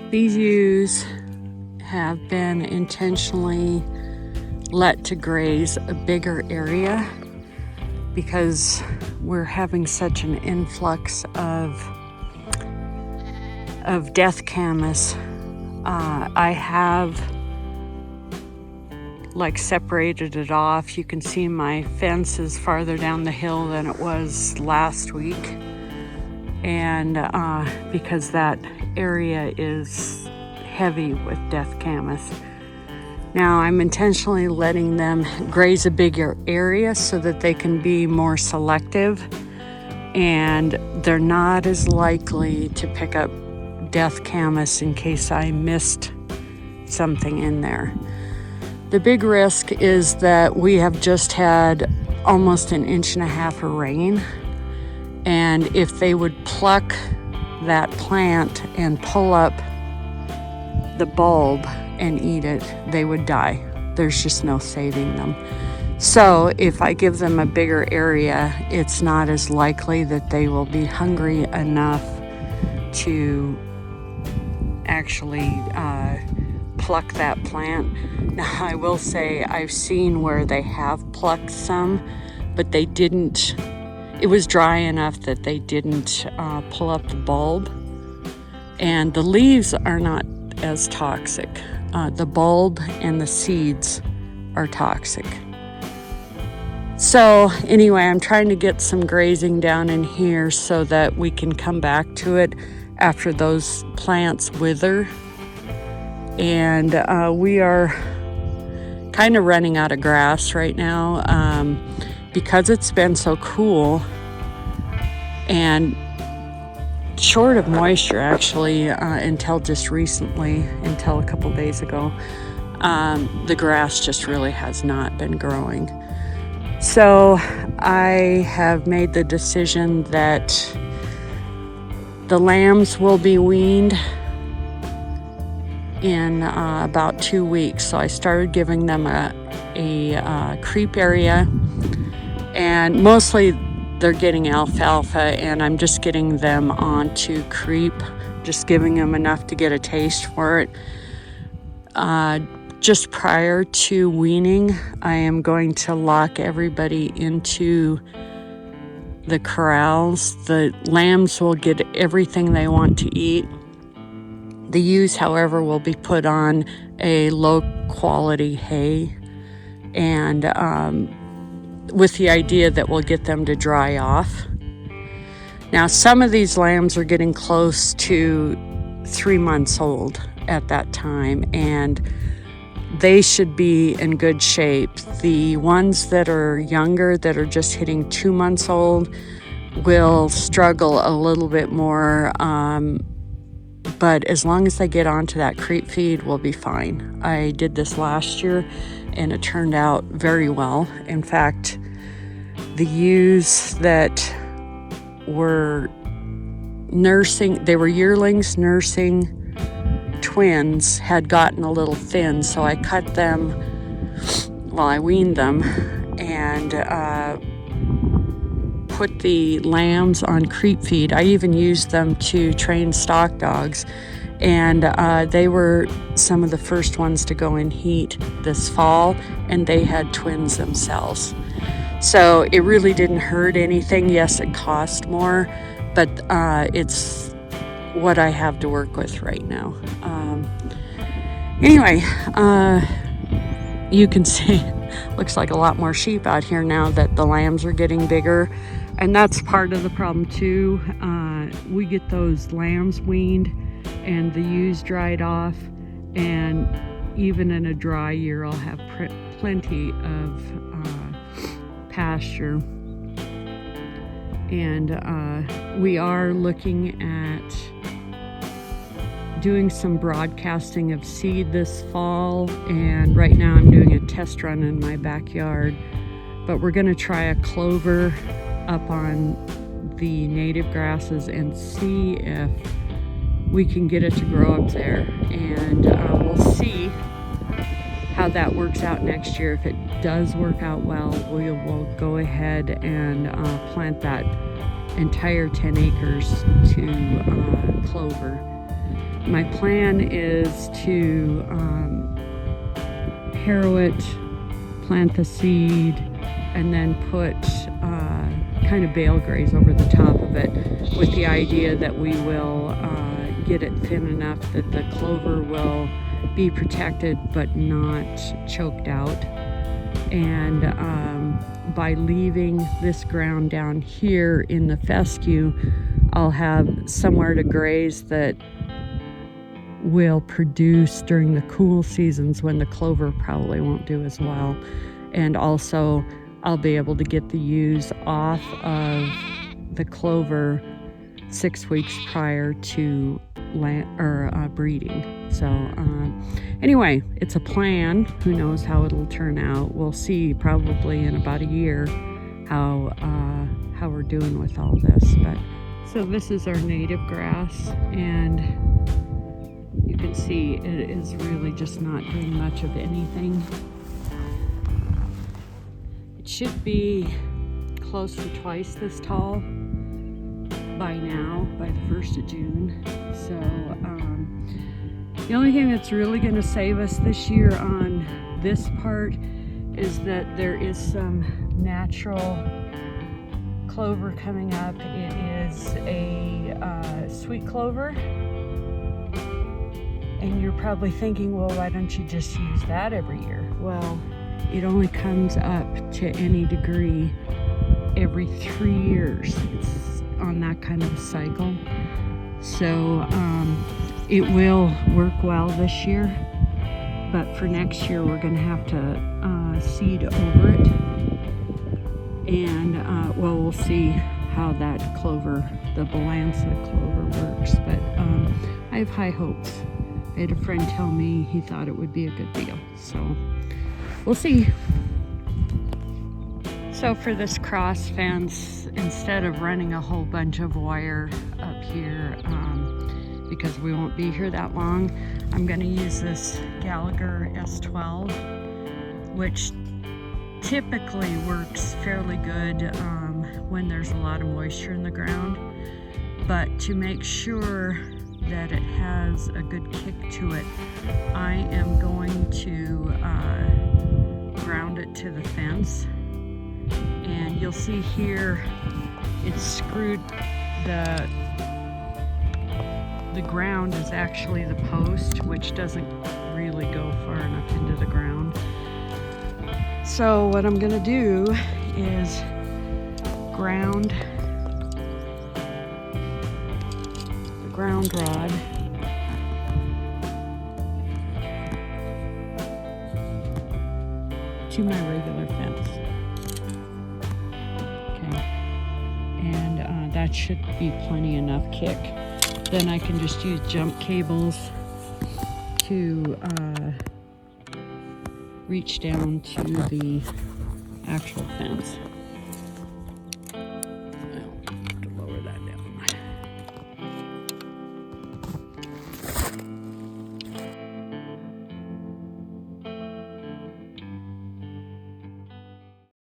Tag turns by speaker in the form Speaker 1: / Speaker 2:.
Speaker 1: These ewes have been intentionally let to graze a bigger area because we're having such an influx of death camas. I have separated it off. You can see my fence is farther down the hill than it was last week, and because that area is heavy with death camas. Now I'm intentionally letting them graze a bigger area so that they can be more selective, and they're not as likely to pick up death camas in case I missed something in there. The big risk is that we have just had almost 1.5 inches of rain, and if they would pluck that plant and pull up the bulb and eat it, they would die. There's just no saving them. So if I give them a bigger area, it's not as likely that they will be hungry enough to actually pluck that plant. Now I will say I've seen where they have plucked some, but they didn't, it was dry enough that they didn't pull up the bulb, and the leaves are not as toxic. The bulb and the seeds are toxic. So anyway, I'm trying to get some grazing down in here so that we can come back to it after those plants wither. And we are kind of running out of grass right now because it's been so cool and short of moisture actually until just recently, until a couple days ago. The grass just really has not been growing. So I have made the decision that the lambs will be weaned in about 2 weeks. So I started giving them a creep area, and mostly they're getting alfalfa, and I'm just getting them onto creep, just giving them enough to get a taste for it. Just prior to weaning, I am going to lock everybody into the corrals. The lambs will get everything they want to eat. The ewes, however, will be put on a low quality hay, and with the idea that we'll get them to dry off. Now, some of these lambs are getting close to 3 months old at that time, and they should be in good shape. The ones that are younger, that are just hitting 2 months old, will struggle a little bit more, but as long as they get onto that creep feed, we'll be fine. I did this last year and it turned out very well. In fact, the ewes that were nursing, they were yearlings nursing twins, had gotten a little thin, so I cut them, I weaned them, and put the lambs on creep feed. I even used them to train stock dogs, and they were some of the first ones to go in heat this fall, and they had twins themselves. So it really didn't hurt anything. Yes, it cost more, but it's what I have to work with right now. Anyway, you can see, looks like a lot more sheep out here now that the lambs are getting bigger. And that's part of the problem too. We get those lambs weaned and the ewes dried off, and even in a dry year I'll have plenty of pasture. And we are looking at doing some broadcasting of seed this fall, and right now I'm doing a test run in my backyard, but we're going to try a clover up on the native grasses and see if we can get it to grow up there, and we'll see how that works out next year. If it does work out well, we will go ahead and plant that entire 10 acres to clover. My plan is to harrow it, plant the seed, and then put kind of bale graze over the top of it, with the idea that we will get it thin enough that the clover will be protected but not choked out. And by leaving this ground down here in the fescue, I'll have somewhere to graze that will produce during the cool seasons when the clover probably won't do as well. And also I'll be able to get the ewes off of the clover 6 weeks prior to breeding. So anyway, it's a plan. Who knows how it'll turn out. We'll see probably in about a year how we're doing with all this. But so this is our native grass, and you can see it is really just not doing much of anything. It should be close to twice this tall by now, by the 1st of June. So the only thing that's really going to save us this year on this part is that there is some natural clover coming up. It is a sweet clover, and you're probably thinking, well, why don't you just use that every year? Well, it only comes up to any degree every 3 years. It's on that kind of a cycle. So it will work well this year, but for next year we're going to have to seed over it, and well, we'll see how that clover, the balanza clover, works. But I have high hopes. I had a friend tell me he thought it would be a good deal, so we'll see. So for this cross fence, instead of running a whole bunch of wire up here, because we won't be here that long, I'm going to use this Gallagher S12, which typically works fairly good when there's a lot of moisture in the ground. But to make sure that it has a good kick to it, I am going to ground it to the fence. And you'll see here it's screwed, the ground is actually the post, which doesn't really go far enough into the ground. So what I'm gonna do is ground the ground rod to my regular fence. Okay, and that should be plenty enough kick. Then I can just use jump cables to reach down to the actual fence.